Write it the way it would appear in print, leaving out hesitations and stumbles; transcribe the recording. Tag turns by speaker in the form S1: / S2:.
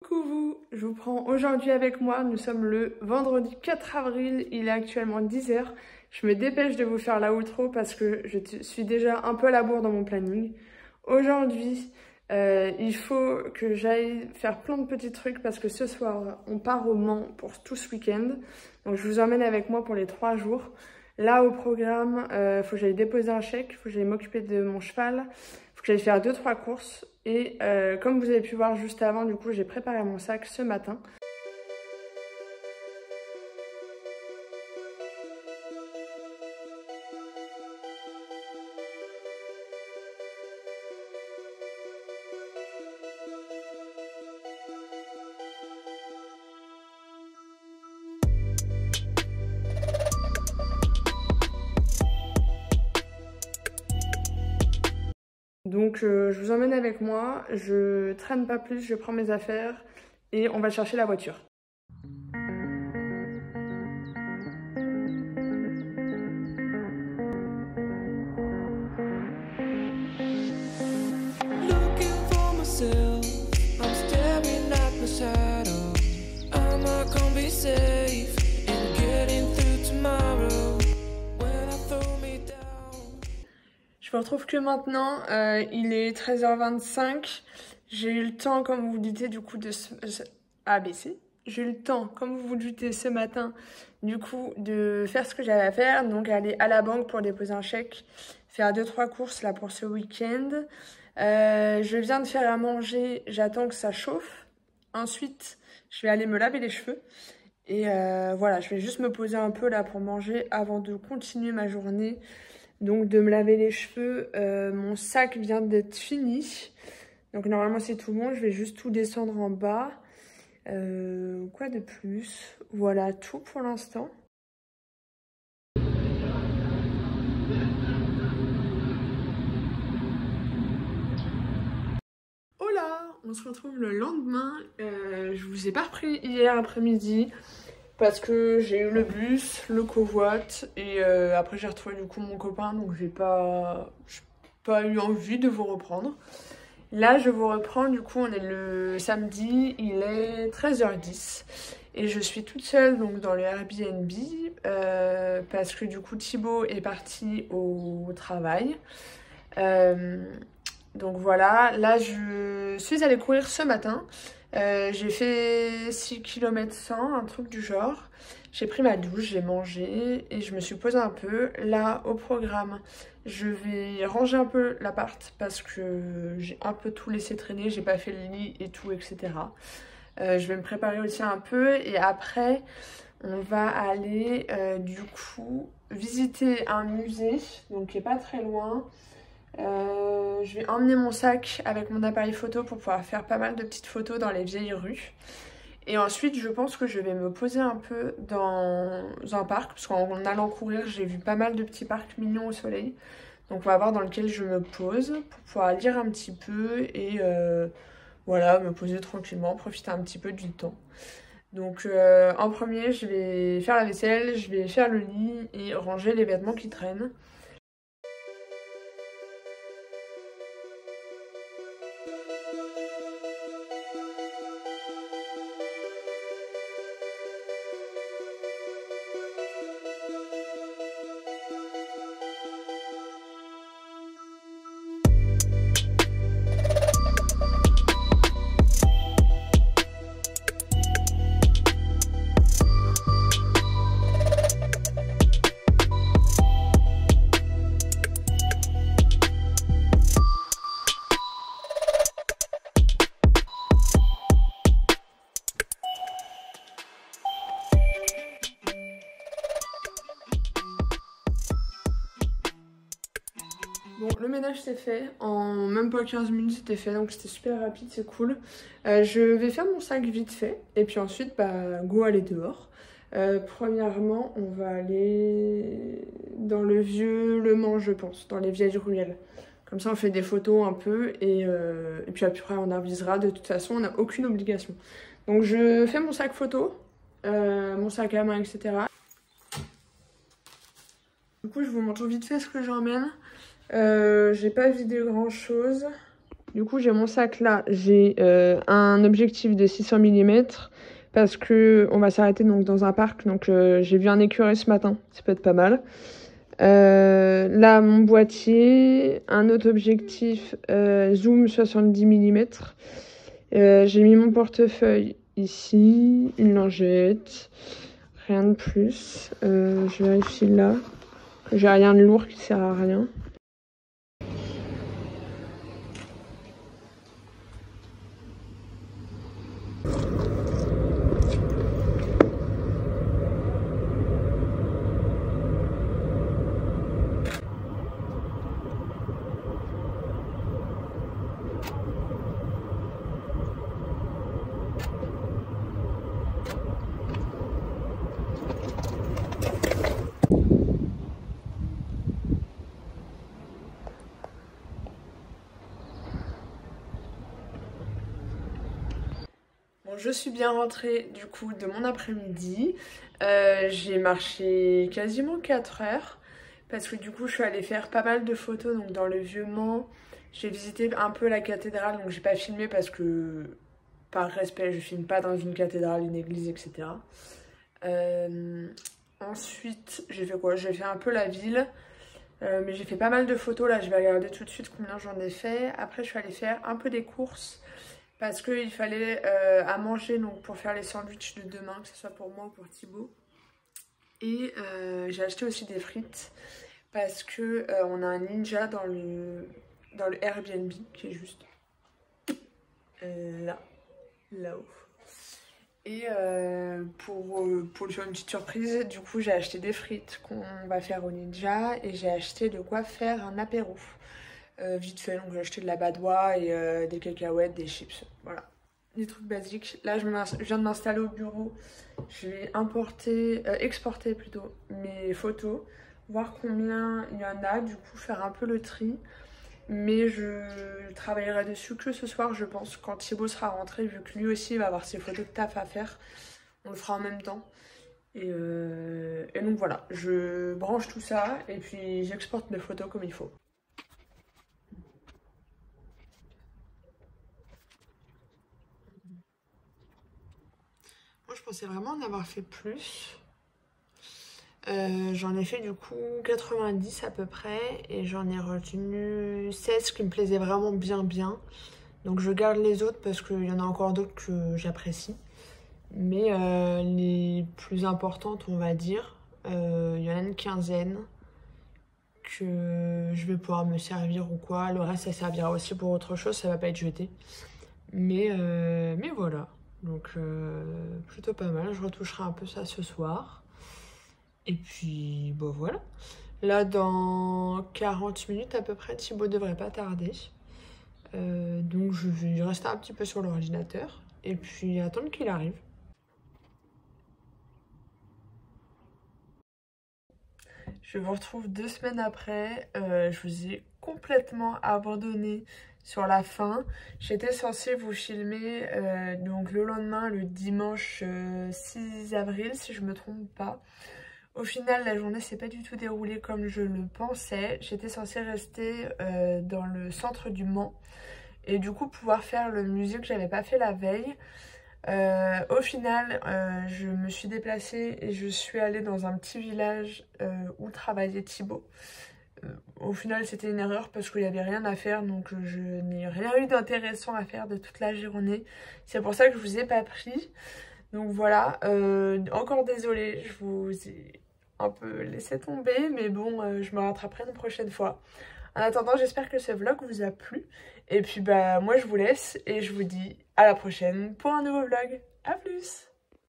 S1: Coucou vous, je vous prends aujourd'hui avec moi, nous sommes le vendredi 4 avril, il est actuellement 10 h. Je me dépêche de vous faire la outro parce que je suis déjà un peu à la bourre dans mon planning. Aujourd'hui, il faut que j'aille faire plein de petits trucs parce que ce soir, on part au Mans pour tout ce week-end. Donc je vous emmène avec moi pour les 3 jours. Là, au programme, faut que j'aille déposer un chèque, faut que j'aille m'occuper de mon cheval, faut que j'aille faire 2-3 courses. Et comme vous avez pu voir juste avant, du coup, j'ai préparé mon sac ce matin. Donc je vous emmène avec moi, je traîne pas plus, je prends mes affaires et on va chercher la voiture. Je me retrouve que maintenant, il est 13h25, j'ai eu le temps, comme vous vous doutez, du coup, de ABC. J'ai eu le temps, comme vous vous doutez, ce matin, du coup, de faire ce que j'avais à faire, donc aller à la banque pour déposer un chèque, faire 2-3 courses là pour ce week-end. Je viens de faire à manger, j'attends que ça chauffe. Ensuite, je vais aller me laver les cheveux. Et voilà, je vais juste me poser un peu là pour manger avant de continuer ma journée. Donc de me laver les cheveux, mon sac vient d'être fini. Donc normalement c'est tout bon, je vais juste tout descendre en bas. Quoi de plus? Voilà tout pour l'instant. Hola, on se retrouve le lendemain. Je vous ai pas repris hier après-midi. Parce que j'ai eu le bus, le covoit et après j'ai retrouvé du coup mon copain, donc j'ai pas eu envie de vous reprendre. Là je vous reprends, du coup on est le samedi, il est 13h10 et je suis toute seule donc dans le Airbnb parce que du coup Thibaut est parti au travail. Donc voilà, là je suis allée courir ce matin. J'ai fait 6 km 100, un truc du genre. J'ai pris ma douche, j'ai mangé et je me suis posée un peu. Là, au programme, je vais ranger un peu l'appart parce que j'ai un peu tout laissé traîner. J'ai pas fait le lit et tout, etc. Je vais me préparer aussi un peu et après, on va aller du coup visiter un musée, donc qui est pas très loin. Je vais emmener mon sac avec mon appareil photo pour pouvoir faire pas mal de petites photos dans les vieilles rues. Et ensuite, je pense que je vais me poser un peu dans un parc, parce qu'en allant courir, j'ai vu pas mal de petits parcs mignons au soleil. Donc on va voir dans lequel je me pose pour pouvoir lire un petit peu et voilà, me poser tranquillement, profiter un petit peu du temps. Donc en premier, je vais faire la vaisselle, je vais faire le lit et ranger les vêtements qui traînent. Bon, le ménage c'est fait, en même pas 15 minutes c'était fait, donc c'était super rapide, c'est cool. Je vais faire mon sac vite fait, et puis ensuite, bah, go aller dehors. Premièrement, on va aller dans le vieux Le Mans, je pense, dans les vieilles ruelles. Comme ça, on fait des photos un peu, et puis après, on avisera. De toute façon, on n'a aucune obligation. Donc, je fais mon sac photo, mon sac à main, etc. Du coup, je vous montre vite fait ce que j'emmène. J'ai pas vidé grand chose. Du coup, j'ai mon sac là. J'ai un objectif de 600 mm parce que on va s'arrêter donc dans un parc. Donc, j'ai vu un écureuil ce matin. Ça peut être pas mal. Là, mon boîtier, un autre objectif zoom 70 mm. J'ai mis mon portefeuille ici, une lingette, rien de plus. Je vérifie là que j'ai rien de lourd qui sert à rien. Bon, je suis bien rentrée du coup de mon après-midi. J'ai marché quasiment 4 heures parce que du coup je suis allée faire pas mal de photos donc dans le Vieux-Mans. J'ai visité un peu la cathédrale donc j'ai pas filmé parce que par respect je filme pas dans une cathédrale, une église, etc. Ensuite j'ai fait quoi? J'ai fait un peu la ville. Mais j'ai fait pas mal de photos là, je vais regarder tout de suite combien j'en ai fait. Après je suis allée faire un peu des courses parce qu'il fallait à manger donc pour faire les sandwichs de demain, que ce soit pour moi ou pour Thibaut. Et j'ai acheté aussi des frites parce que on a un Ninja dans le Airbnb qui est juste là, là-haut. Et pour lui faire une petite surprise, du coup j'ai acheté des frites qu'on va faire au Ninja et j'ai acheté de quoi faire un apéro. Vite fait, donc j'ai acheté de la badoie et des cacahuètes, des chips, voilà. Des trucs basiques. Là je viens de m'installer au bureau, je vais exporter plutôt mes photos, voir combien il y en a, du coup faire un peu le tri. Mais je travaillerai dessus que ce soir, je pense, quand Thibaut sera rentré, vu que lui aussi va avoir ses photos de taf à faire. On le fera en même temps. Et donc voilà, je branche tout ça et puis j'exporte mes photos comme il faut. Moi, je pensais vraiment en avoir fait plus. J'en ai fait du coup 90 à peu près et j'en ai retenu 16 qui me plaisaient vraiment bien. Donc je garde les autres parce qu'il y en a encore d'autres que j'apprécie. Mais les plus importantes, on va dire, il y en a une quinzaine que je vais pouvoir me servir ou quoi. Le reste, ça servira aussi pour autre chose, ça va pas être jeté. Mais voilà, donc plutôt pas mal. Je retoucherai un peu ça ce soir. Et puis, bon voilà. Là, dans 40 minutes à peu près, Thibaut devrait pas tarder. Donc je vais rester un petit peu sur l'ordinateur et puis attendre qu'il arrive. Je vous retrouve 2 semaines après. Je vous ai complètement abandonné sur la fin. J'étais censée vous filmer donc le lendemain, le dimanche 6 avril, si je me trompe pas. Au final, la journée s'est pas du tout déroulée comme je le pensais. J'étais censée rester dans le centre du Mans et du coup pouvoir faire le musée que j'avais pas fait la veille. Au final, je me suis déplacée et je suis allée dans un petit village où travaillait Thibaut. Au final, c'était une erreur parce qu'il n'y avait rien à faire, donc je n'ai rien eu d'intéressant à faire de toute la journée. C'est pour ça que je vous ai pas pris. Donc voilà, encore désolée, je vous ai un peu laissé tomber, mais bon, je me rattraperai une prochaine fois. En attendant, j'espère que ce vlog vous a plu. Et puis bah moi je vous laisse et je vous dis à la prochaine pour un nouveau vlog. À plus!